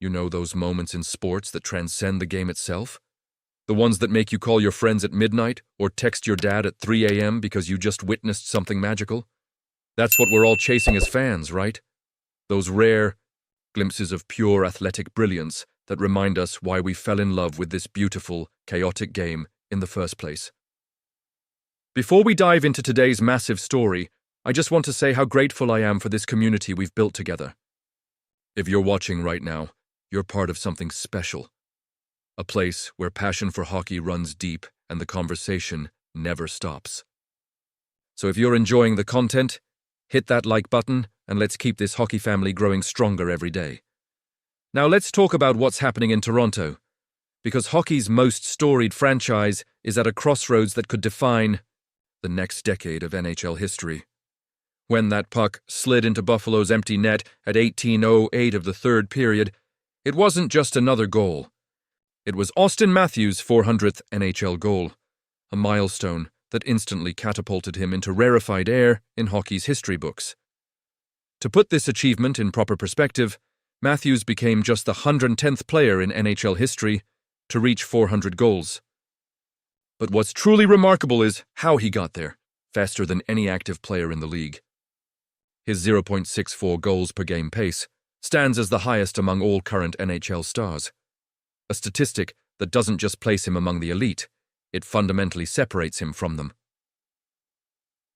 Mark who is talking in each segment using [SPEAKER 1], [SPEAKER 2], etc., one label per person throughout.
[SPEAKER 1] You know, those moments in sports that transcend the game itself? The ones that make you call your friends at midnight or text your dad at 3 a.m. because you just witnessed something magical? That's what we're all chasing as fans, right? Those rare glimpses of pure athletic brilliance that remind us why we fell in love with this beautiful, chaotic game in the first place. Before we dive into today's massive story, I just want to say how grateful I am for this community we've built together. If you're watching right now, you're part of something special. A place where passion for hockey runs deep and the conversation never stops. So if you're enjoying the content, hit that like button and let's keep this hockey family growing stronger every day. Now let's talk about what's happening in Toronto, because hockey's most storied franchise is at a crossroads that could define the next decade of NHL history. When that puck slid into Buffalo's empty net at 18:08 of the third period, it wasn't just another goal. It was Austin Matthews' 400th NHL goal, a milestone that instantly catapulted him into rarefied air in hockey's history books. To put this achievement in proper perspective, Matthews became just the 110th player in NHL history to reach 400 goals. But what's truly remarkable is how he got there, faster than any active player in the league. His 0.64 goals per game pace stands as the highest among all current NHL stars. A statistic that doesn't just place him among the elite, it fundamentally separates him from them.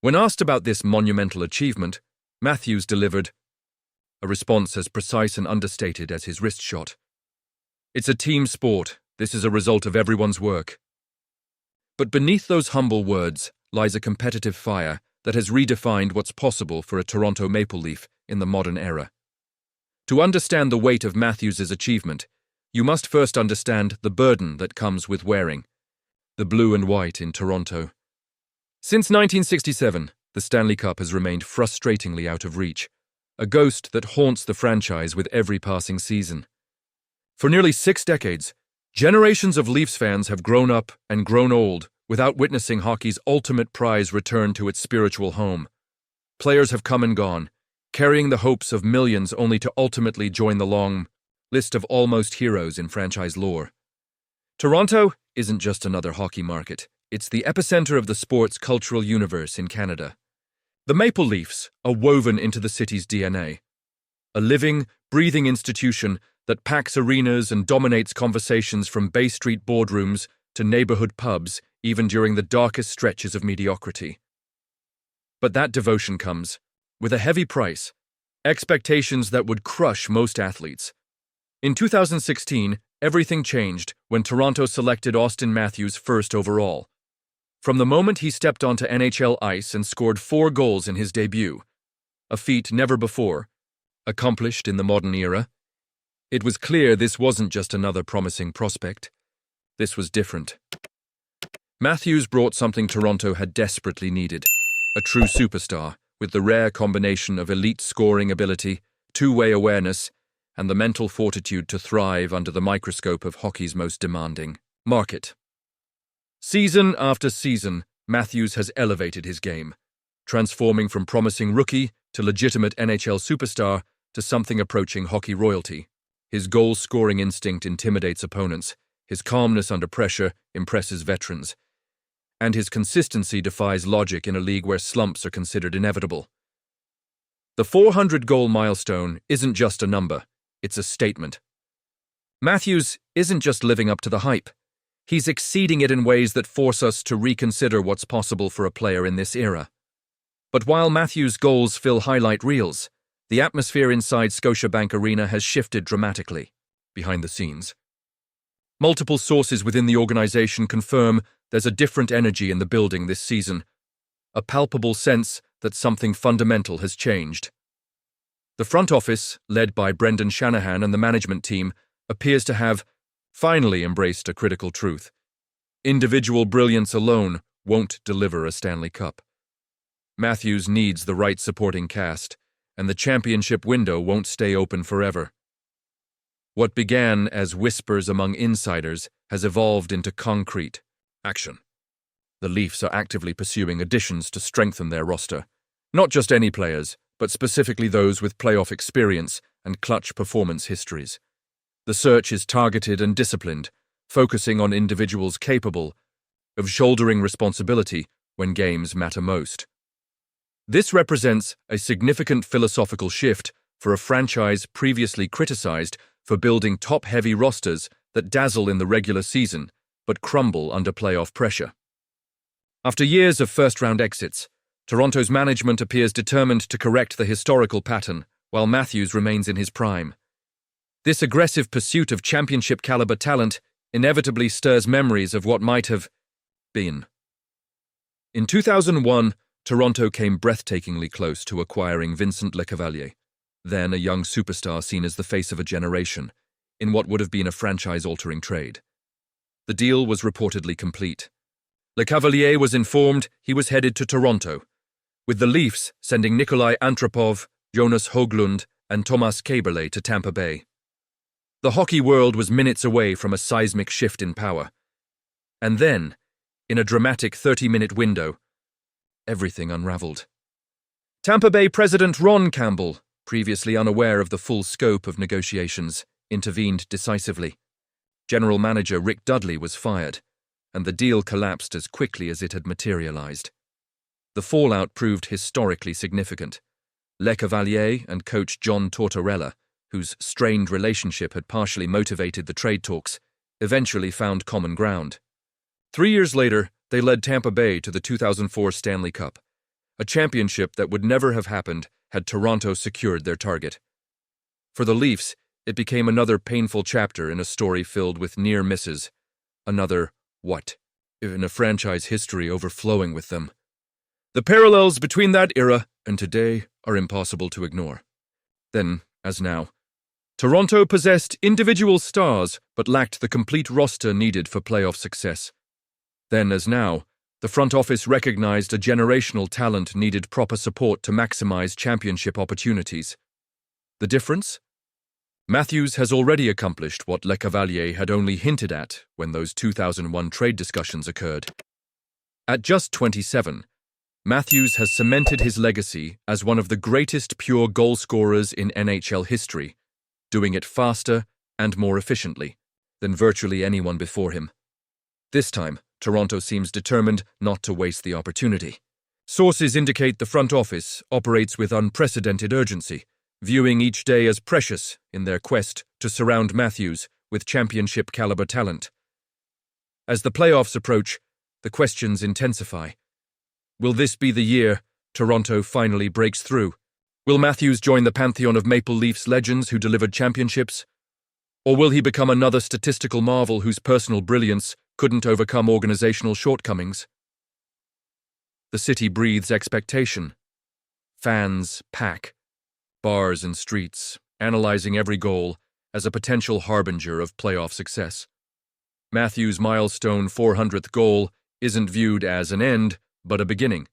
[SPEAKER 1] When asked about this monumental achievement, Matthews delivered a response as precise and understated as his wrist shot. It's a team sport. This is a result of everyone's work. But beneath those humble words lies a competitive fire that has redefined what's possible for a Toronto Maple Leaf in the modern era. To understand the weight of Matthews' achievement, you must first understand the burden that comes with wearing the blue and white in Toronto. Since 1967, the Stanley Cup has remained frustratingly out of reach, a ghost that haunts the franchise with every passing season. For nearly 6 decades, generations of Leafs fans have grown up and grown old without witnessing hockey's ultimate prize return to its spiritual home. Players have come and gone, carrying the hopes of millions only to ultimately join the long list of almost heroes in franchise lore. Toronto isn't just another hockey market. It's the epicenter of the sport's cultural universe in Canada. The Maple Leafs are woven into the city's DNA, a living, breathing institution that packs arenas and dominates conversations from Bay Street boardrooms to neighborhood pubs, even during the darkest stretches of mediocrity. But that devotion comes with a heavy price, expectations that would crush most athletes. In 2016, everything changed when Toronto selected Austin Matthews first overall. From the moment he stepped onto NHL ice and scored 4 goals in his debut, a feat never before accomplished in the modern era, it was clear this wasn't just another promising prospect. This was different. Matthews brought something Toronto had desperately needed, a true superstar with the rare combination of elite scoring ability, two-way awareness, and the mental fortitude to thrive under the microscope of hockey's most demanding market. Season after season, Matthews has elevated his game, transforming from promising rookie to legitimate NHL superstar to something approaching hockey royalty. His goal-scoring instinct intimidates opponents, his calmness under pressure impresses veterans, and his consistency defies logic in a league where slumps are considered inevitable. The 400-goal milestone isn't just a number. It's a statement. Matthews isn't just living up to the hype. He's exceeding it in ways that force us to reconsider what's possible for a player in this era. But while Matthews' goals fill highlight reels, the atmosphere inside Scotiabank Arena has shifted dramatically behind the scenes. Multiple sources within the organization confirm there's a different energy in the building this season, a palpable sense that something fundamental has changed. The front office, led by Brendan Shanahan and the management team, appears to have finally embraced a critical truth. Individual brilliance alone won't deliver a Stanley Cup. Matthews needs the right supporting cast, and the championship window won't stay open forever. What began as whispers among insiders has evolved into concrete action. The Leafs are actively pursuing additions to strengthen their roster. Not just any players, but specifically those with playoff experience and clutch performance histories. The search is targeted and disciplined, focusing on individuals capable of shouldering responsibility when games matter most. This represents a significant philosophical shift for a franchise previously criticized for building top-heavy rosters that dazzle in the regular season but crumble under playoff pressure. After years of first-round exits, Toronto's management appears determined to correct the historical pattern, while Matthews remains in his prime. This aggressive pursuit of championship-caliber talent inevitably stirs memories of what might have been. In 2001, Toronto came breathtakingly close to acquiring Vincent Lecavalier, then a young superstar seen as the face of a generation, in what would have been a franchise-altering trade. The deal was reportedly complete. Lecavalier was informed he was headed to Toronto, with the Leafs sending Nikolai Antropov, Jonas Höglund, and Thomas Kaberle to Tampa Bay. The hockey world was minutes away from a seismic shift in power. And then, in a dramatic 30-minute window, everything unraveled. Tampa Bay president Ron Campbell, previously unaware of the full scope of negotiations, intervened decisively. General manager Rick Dudley was fired, and the deal collapsed as quickly as it had materialized. The fallout proved historically significant. Lecavalier and coach John Tortorella, whose strained relationship had partially motivated the trade talks, eventually found common ground. 3 years later, they led Tampa Bay to the 2004 Stanley Cup, a championship that would never have happened had Toronto secured their target. For the Leafs, it became another painful chapter in a story filled with near misses, another what in a franchise history overflowing with them. The parallels between that era and today are impossible to ignore. Then, as now, Toronto possessed individual stars but lacked the complete roster needed for playoff success. Then, as now, the front office recognized a generational talent needed proper support to maximize championship opportunities. The difference? Matthews has already accomplished what Lecavalier had only hinted at when those 2001 trade discussions occurred. At just 27, Matthews has cemented his legacy as one of the greatest pure goal scorers in NHL history, doing it faster and more efficiently than virtually anyone before him. This time, Toronto seems determined not to waste the opportunity. Sources indicate the front office operates with unprecedented urgency, viewing each day as precious in their quest to surround Matthews with championship-caliber talent. As the playoffs approach, the questions intensify. Will this be the year Toronto finally breaks through? Will Matthews join the pantheon of Maple Leafs legends who delivered championships? Or will he become another statistical marvel whose personal brilliance couldn't overcome organizational shortcomings? The city breathes expectation. Fans pack bars and streets, analyzing every goal as a potential harbinger of playoff success. Matthews' milestone 400th goal isn't viewed as an end, but a beginning.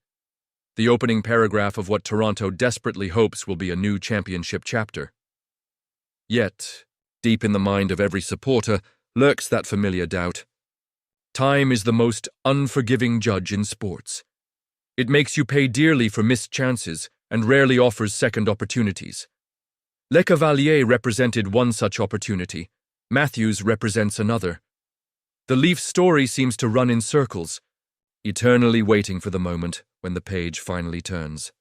[SPEAKER 1] The opening paragraph of what Toronto desperately hopes will be a new championship chapter. Yet, deep in the mind of every supporter, lurks that familiar doubt. Time is the most unforgiving judge in sports. It makes you pay dearly for missed chances and rarely offers second opportunities. Lecavalier represented one such opportunity. Matthews represents another. The Leafs story seems to run in circles, eternally waiting for the moment when the page finally turns.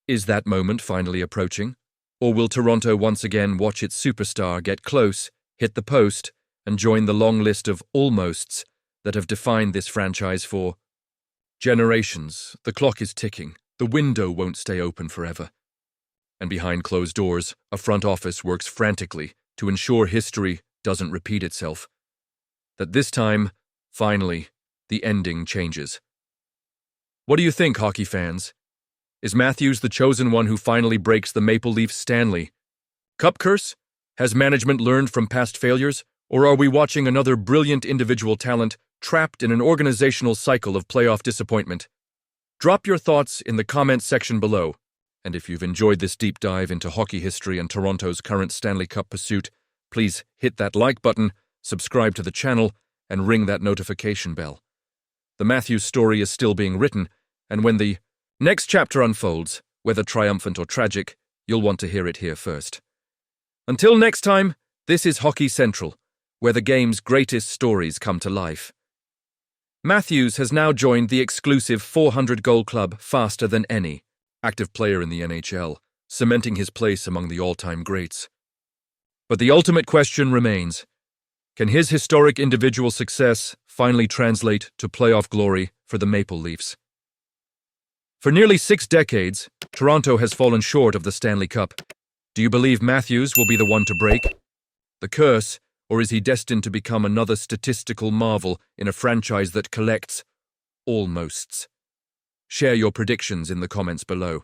[SPEAKER 1] Is that moment finally approaching? Or will Toronto once again watch its superstar get close, hit the post, and join the long list of almosts that have defined this franchise for generations? The clock is ticking. The window won't stay open forever. And behind closed doors, a front office works frantically to ensure history doesn't repeat itself. That this time, finally, the ending changes. What do you think, hockey fans? Is Matthews the chosen one who finally breaks the Maple Leafs Stanley Cup curse? Has management learned from past failures? Or are we watching another brilliant individual talent trapped in an organizational cycle of playoff disappointment? Drop your thoughts in the comments section below. And if you've enjoyed this deep dive into hockey history and Toronto's current Stanley Cup pursuit, please hit that like button, subscribe to the channel, and ring that notification bell. The Matthews story is still being written, and when the next chapter unfolds, whether triumphant or tragic, you'll want to hear it here first. Until next time, This is Hockey Central, where the game's greatest stories come to life. Matthews has now joined the exclusive 400-goal club faster than any active player in the NHL, cementing his place among the all-time greats. But the ultimate question remains: can his historic individual success finally translate to playoff glory for the Maple Leafs? For nearly 6 decades, Toronto has fallen short of the Stanley Cup. Do you believe Matthews will be the one to break the curse, or is he destined to become another statistical marvel in a franchise that collects almosts? Share your predictions in the comments below.